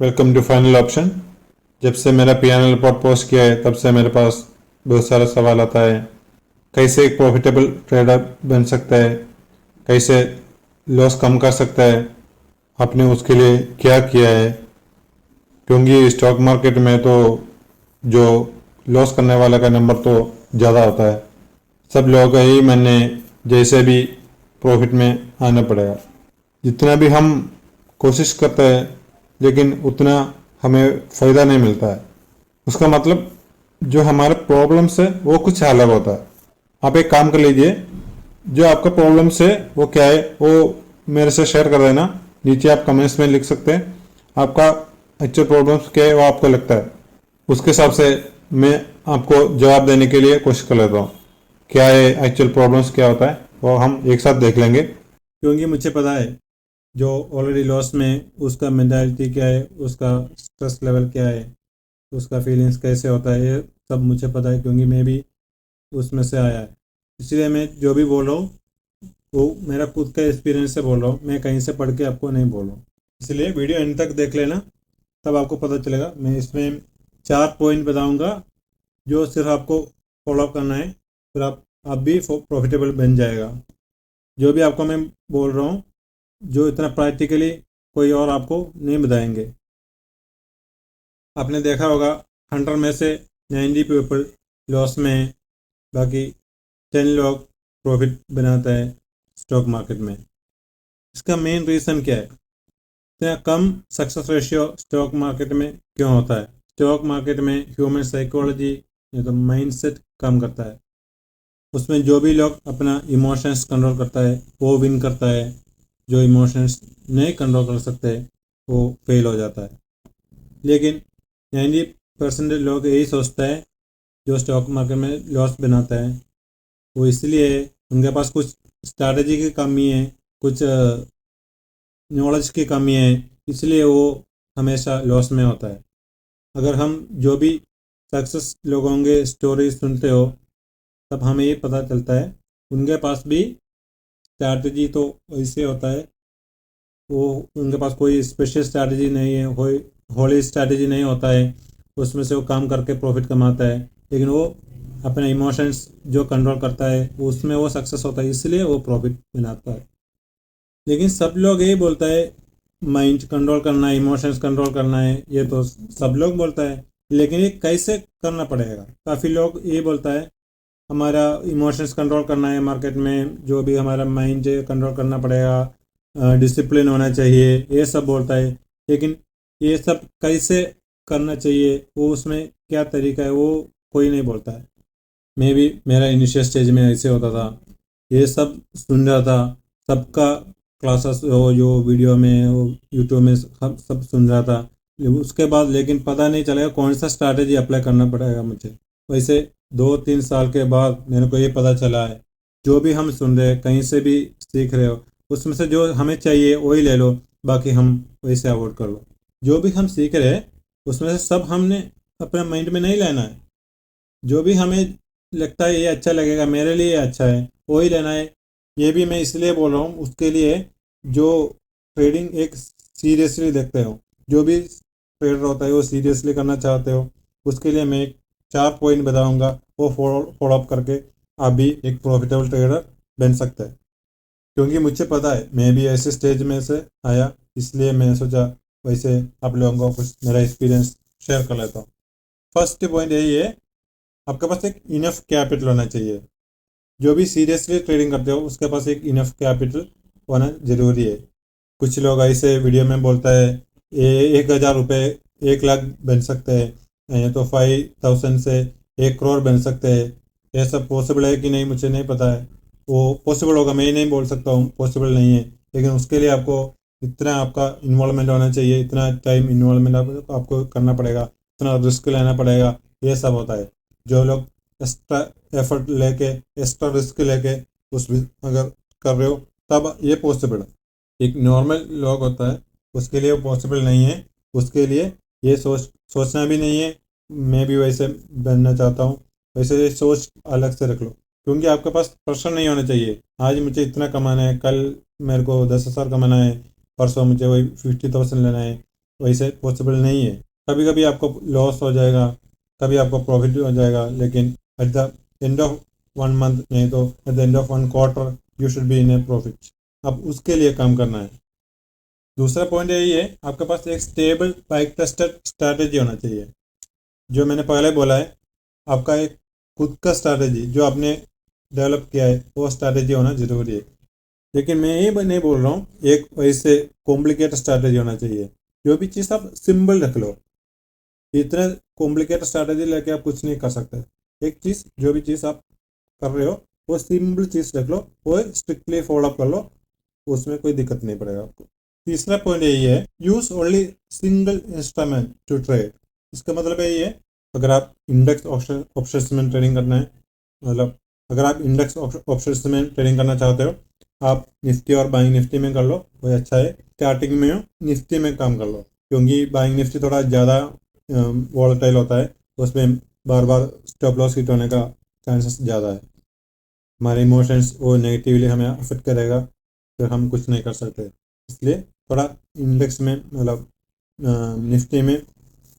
Welcome to final option. जब से मेरा पीएनएल रिपोर्ट पोस्ट किया है तब से मेरे पास बहुत सारा सवाल आता है। कैसे एक प्रॉफिटेबल ट्रेडर बन सकता है, कैसे लॉस कम कर सकता है, आपने उसके लिए क्या किया है। क्योंकि स्टॉक मार्केट में तो जो लॉस करने वाला का नंबर तो ज़्यादा होता है। सब लोगों का यही मानने जैसे भी प्रॉफिट में आना पड़ेगा। जितना भी हम कोशिश करते हैं लेकिन उतना हमें फ़ायदा नहीं मिलता है। उसका मतलब जो हमारे प्रॉब्लम्स है वो कुछ अलग होता है। आप एक काम कर लीजिए, जो आपका प्रॉब्लम्स है वो क्या है वो मेरे से शेयर कर देना। नीचे आप कमेंट्स में लिख सकते हैं आपका एक्चुअल प्रॉब्लम्स क्या है वो आपको लगता है। उसके हिसाब से मैं आपको जवाब देने के लिए कोशिश कर लेता हूँ। क्या है एक्चुअल प्रॉब्लम्स क्या होता है वो हम एक साथ देख लेंगे। क्योंकि मुझे पता है जो ऑलरेडी लॉस में उसका मेंटालिटी क्या है, उसका स्ट्रेस लेवल क्या है, उसका फीलिंग्स कैसे होता है, ये सब मुझे पता है क्योंकि मैं भी उसमें से आया है। इसलिए मैं जो भी बोल रहा हूँ वो मेरा खुद का एक्सपीरियंस से बोल रहा हूँ, मैं कहीं से पढ़ के आपको नहीं बोल रहा हूँ। इसलिए वीडियो एंड तक देख लेना, तब आपको पता चलेगा। मैं इसमें 4 पॉइंट बताऊँगा जो सिर्फ आपको फॉलो करना है, फिर आप भी प्रॉफिटेबल बन जाएगा। जो भी आपको मैं बोल रहा हूँ जो इतना प्रैक्टिकली कोई और आपको नहीं बताएंगे। आपने देखा होगा 100 में से 90 पीपल लॉस में है, बाकी 10 लोग प्रॉफिट बनाता है स्टॉक मार्केट में। इसका मेन रीज़न क्या है? इतना कम सक्सेस रेशियो स्टॉक मार्केट में क्यों होता है? स्टॉक मार्केट में ह्यूमन साइकोलॉजी या तो माइंडसेट काम करता है। उसमें जो भी लोग अपना इमोशंस कंट्रोल करता है वो विन करता है, जो इमोशंस नहीं कंट्रोल कर सकते वो फेल हो जाता है। लेकिन 90% लोग यही सोचता है जो स्टॉक मार्केट में लॉस बनाता है वो इसलिए उनके पास कुछ स्ट्रैटेजी की कमी है, कुछ नॉलेज की कमी है, इसलिए वो हमेशा लॉस में होता है। अगर हम जो भी सक्सेस लोगों के स्टोरी सुनते हो तब हमें ये पता चलता है उनके पास भी स्ट्रैटेजी तो ऐसे होता है, वो उनके पास कोई स्पेशल स्ट्रैटेजी नहीं है, कोई होली स्ट्रैटेजी नहीं होता है, उसमें से वो काम करके प्रॉफिट कमाता है। लेकिन वो अपने इमोशंस जो कंट्रोल करता है उसमें वो सक्सेस होता है, इसलिए वो प्रॉफिट बनाता है। लेकिन सब लोग यही बोलता है माइंड कंट्रोल करना है, इमोशंस कंट्रोल करना है, ये तो सब लोग बोलता है। लेकिन ये कैसे करना पड़ेगा? काफ़ी लोग ये बोलता है हमारा इमोशंस कंट्रोल करना है मार्केट में, जो भी हमारा माइंड कंट्रोल करना पड़ेगा, डिसिप्लिन होना चाहिए, ये सब बोलता है। लेकिन ये सब कैसे करना चाहिए, वो उसमें क्या तरीका है, वो कोई नहीं बोलता है। मैं भी मेरा इनिशियल स्टेज में ऐसे होता था, ये सब सुन रहा था, सबका क्लासेस हो जो वीडियो में हो यूट्यूब में सब सुन रहा था। उसके बाद लेकिन पता नहीं चलेगा कौन सा स्ट्रैटेजी अप्लाई करना पड़ेगा मुझे। वैसे 2-3 साल के बाद मेरे को ये पता चला है जो भी हम सुन रहे हैं कहीं से भी सीख रहे हो उसमें से जो हमें चाहिए वही ले लो, बाकी हम वैसे अवॉइड कर लो। जो भी हम सीख रहे हैं उसमें से सब हमने अपने माइंड में नहीं लेना है। जो भी हमें लगता है ये अच्छा लगेगा, मेरे लिए अच्छा है, वही लेना है। ये भी मैं इसलिए बोल रहा हूँ उसके लिए जो ट्रेडिंग एक सीरियसली देखते हो, जो भी ट्रेडर होता है वो सीरियसली करना चाहते हो, उसके लिए मैं 4 पॉइंट बताऊंगा, वो फॉलो अप करके आप भी एक प्रॉफिटेबल ट्रेडर बन सकते हैं। क्योंकि मुझे पता है मैं भी ऐसे स्टेज में से आया, इसलिए मैंने सोचा वैसे आप लोगों को कुछ मेरा एक्सपीरियंस शेयर कर लेता हूँ। फर्स्ट पॉइंट यही है, आपके पास एक इनफ कैपिटल होना चाहिए। जो भी सीरियसली ट्रेडिंग करते हो उसके पास एक इनफ कैपिटल होना ज़रूरी है। कुछ लोग ऐसे वीडियो में बोलता है 1,000 रुपये 1 लाख बन सकते हैं, या तो 5,000 से 1 करोड़ बन सकते हैं। ये सब पॉसिबल है कि नहीं मुझे नहीं पता है, वो पॉसिबल होगा मैं नहीं बोल सकता हूँ पॉसिबल नहीं है। लेकिन उसके लिए आपको इतना आपका इन्वॉल्वमेंट होना चाहिए, इतना टाइम इन्वॉल्वमेंट आपको करना पड़ेगा, इतना रिस्क लेना पड़ेगा, ये सब होता है। जो लोग एक्स्ट्रा एफर्ट लेके एक्स्ट्रा रिस्क लेके उस अगर कर रहे हो तब ये पॉसिबल है। एक नॉर्मल लोग होता है उसके लिए वो पॉसिबल नहीं है, उसके लिए ये सोचना भी नहीं है। मैं भी वैसे बनना चाहता हूँ, वैसे ये सोच अलग से रख लो। क्योंकि आपके पास प्रेशर नहीं होना चाहिए आज मुझे इतना कमाना है, कल मेरे को 10,000 कमाना है, परसों मुझे वही 50,000 लेना है। वैसे पॉसिबल नहीं है। कभी कभी आपको लॉस हो जाएगा, कभी आपको प्रॉफिट हो जाएगा, लेकिन at the end of one month नहीं तो at the end of one quarter you should be in A profit. अब उसके लिए काम करना है। दूसरा पॉइंट यही है, आपके पास एक स्टेबल बाइक टेस्टेड स्ट्रैटेजी होना चाहिए। जो मैंने पहले बोला है, आपका एक खुद का स्ट्रैटेजी जो आपने डेवलप किया है वो स्ट्रैटेजी होना जरूरी है। लेकिन मैं ये नहीं बोल रहा हूँ एक वैसे कॉम्प्लिकेटेड स्ट्रैटेजी होना चाहिए। जो भी चीज़ आप सिंपल रख लो, इतना कॉम्प्लिकेटेड स्ट्रैटेजी लेके आप कुछ नहीं कर सकते। एक चीज़, जो भी चीज़ आप कर रहे हो वो सिंपल चीज़ रख लो, वो स्ट्रिक्टली फॉलो अप कर लो, उसमें कोई दिक्कत नहीं पड़ेगा आपको। तीसरा पॉइंट यही है, use only single instrument to trade. इसका मतलब यही है, अगर आप इंडेक्स ऑप्शंस में ट्रेडिंग करना है, मतलब अगर आप इंडेक्स ऑप्शंस में ट्रेडिंग करना चाहते हो, आप निफ्टी और बाइंग निफ्टी में कर लो, वही अच्छा है। स्टार्टिंग में निफ्टी में काम कर लो, क्योंकि बाइंग निफ्टी थोड़ा ज़्यादा वॉलेटाइल होता है, उसमें बार बार स्टॉप लॉस हिट होने का चांसेस ज़्यादा है। हमारे इमोशंस वो नेगेटिवली हमें अफेक्ट करेगा, फिर हम कुछ नहीं कर सकते। इसलिए थोड़ा इंडेक्स में मतलब निफ्टी में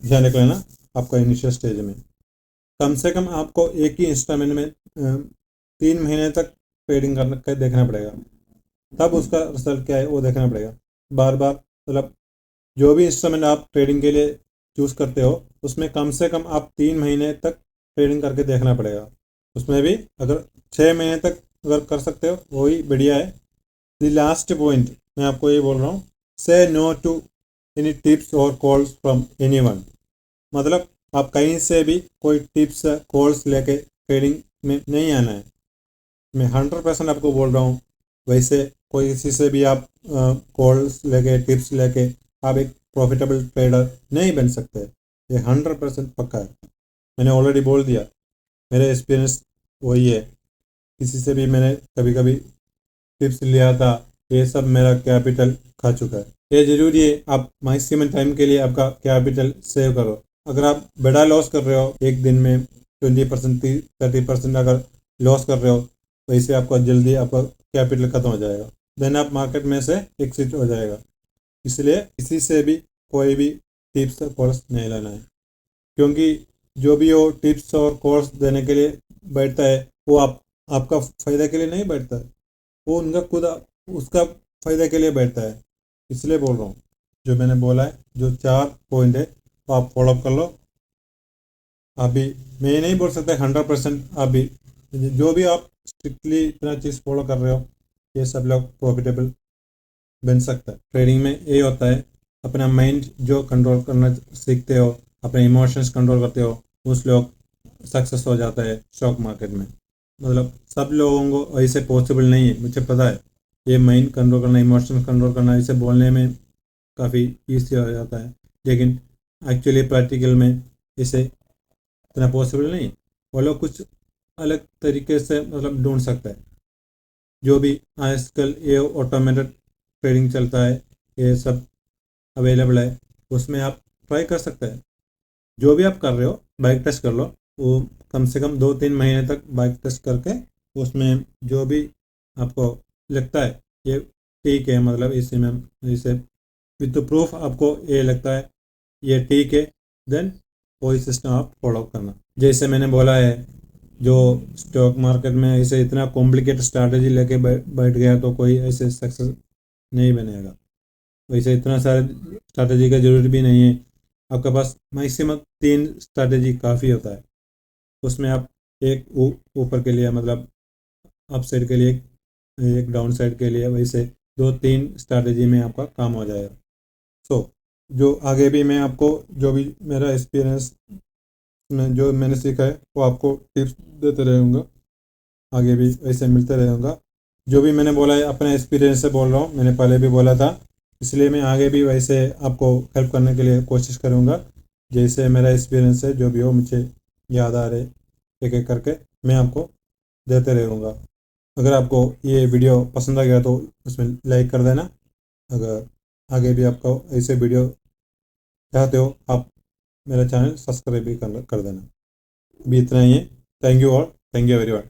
ध्यान रख लेना आपका इनिशियल स्टेज में। कम से कम आपको एक ही इंस्ट्रूमेंट में 3 महीने तक ट्रेडिंग करके देखना पड़ेगा, तब उसका रिजल्ट क्या है वो देखना पड़ेगा। बार बार मतलब जो भी इंस्ट्रूमेंट आप ट्रेडिंग के लिए चूज़ करते हो, उसमें कम से कम आप 3 महीने तक ट्रेडिंग करके देखना पड़ेगा। उसमें भी अगर 6 महीने तक अगर कर सकते हो वही बढ़िया है। द लास्ट पॉइंट मैं आपको ये बोल रहा हूँ, से नो टू एनी टिप्स और कॉल्स फ्रॉम एनीवन। मतलब आप कहीं से भी कोई टिप्स कॉल्स लेके ट्रेडिंग में नहीं आना है। मैं 100% आपको बोल रहा हूँ। वैसे कोई किसी से भी आप कॉल्स लेके टिप्स लेके आप एक प्रॉफिटेबल ट्रेडर नहीं बन सकते, ये 100% पक्का है। मैंने ऑलरेडी बोल दिया, मेरे एक्सपीरियंस वही है। किसी से भी मैंने कभी कभी टिप्स लिया था, ये सब मेरा कैपिटल खा चुका है। ये ज़रूरी है आप मैक्सिमम टाइम के लिए आपका कैपिटल सेव करो। अगर आप बड़ा लॉस कर रहे हो, एक दिन में 20% 30% अगर लॉस कर रहे हो, वैसे आपका जल्दी आपका कैपिटल खत्म हो जाएगा, देन आप मार्केट में से एग्जिट हो जाएगा। इसलिए किसी से भी कोई भी टिप्स और कोर्स नहीं लेना है, क्योंकि जो भी वो टिप्स और कोर्स देने के लिए बैठता है वो आपका फ़ायदा के लिए नहीं बैठता है, वो उनका खुद उसका फ़ायदा के लिए बैठता है। इसलिए बोल रहा हूँ, जो मैंने बोला है, जो 4 पॉइंट है वो आप फॉलोअप कर लो। अभी मैं नहीं बोल सकता 100%, अभी जो भी आप स्ट्रिक्टली इतना चीज़ फॉलो कर रहे हो, ये सब लोग प्रॉफिटेबल बन सकता है। ट्रेडिंग में ये होता है, अपना माइंड जो कंट्रोल करना सीखते हो, अपने इमोशंस कंट्रोल करते हो, उस लोग सक्सेस हो जाता है स्टॉक मार्केट में। मतलब सब लोगों को ऐसे पॉसिबल नहीं है, मुझे पता है। ये माइंड कंट्रोल करना, इमोशंस कंट्रोल करना, इसे बोलने में काफ़ी ईजी हो जाता है, लेकिन एक्चुअली प्रैक्टिकल में इसे इतना पॉसिबल नहीं। वो लोग कुछ अलग तरीके से मतलब ढूंढ सकता है। जो भी आजकल ये ऑटोमेटेड ट्रेडिंग चलता है, ये सब अवेलेबल है, उसमें आप ट्राई कर सकते हैं। जो भी आप कर रहे हो बाइक टेस्ट कर लो, वो कम से कम 2-3 महीने तक बाइक टेस्ट करके उसमें जो भी आपको लगता है ये ठीक है, मतलब इसी में इसे विद प्रूफ आपको ये लगता है ये ठीक है, देन वही सिस्टम आप फॉलो करना। जैसे मैंने बोला है, जो स्टॉक मार्केट में ऐसे इतना कॉम्प्लिकेटेड स्ट्रैटेजी लेके बैठ गया तो कोई ऐसे सक्सेस नहीं बनेगा। वैसे इतना सारा स्ट्रैटेजी का जरूरी भी नहीं है, आपके पास मैक्सिमम 3 स्ट्रैटेजी काफ़ी होता है। उसमें आप एक ऊपर के लिए मतलब अप साइड के लिए, एक डाउन साइड के लिए, वैसे 2-3 स्ट्रैटेजी में आपका काम हो जाएगा। सो जो आगे भी मैं आपको जो भी मेरा एक्सपीरियंस में जो मैंने सीखा है वो आपको टिप्स देते रहूँगा, आगे भी ऐसे मिलते रहूँगा। जो भी मैंने बोला है अपने एक्सपीरियंस से बोल रहा हूँ, मैंने पहले भी बोला था, इसलिए मैं आगे भी वैसे आपको हेल्प करने के लिए कोशिश करूँगा। जैसे मेरा एक्सपीरियंस है, जो भी हो मुझे याद आ रहे एक एक करके मैं आपको देते रहूँगा। अगर आपको ये वीडियो पसंद आ गया तो उसमें लाइक कर देना। अगर आगे भी आपको ऐसे वीडियो चाहते हो, आप मेरा चैनल सब्सक्राइब भी कर देना। अभी इतना ही है। Thank you all, thank you everyone.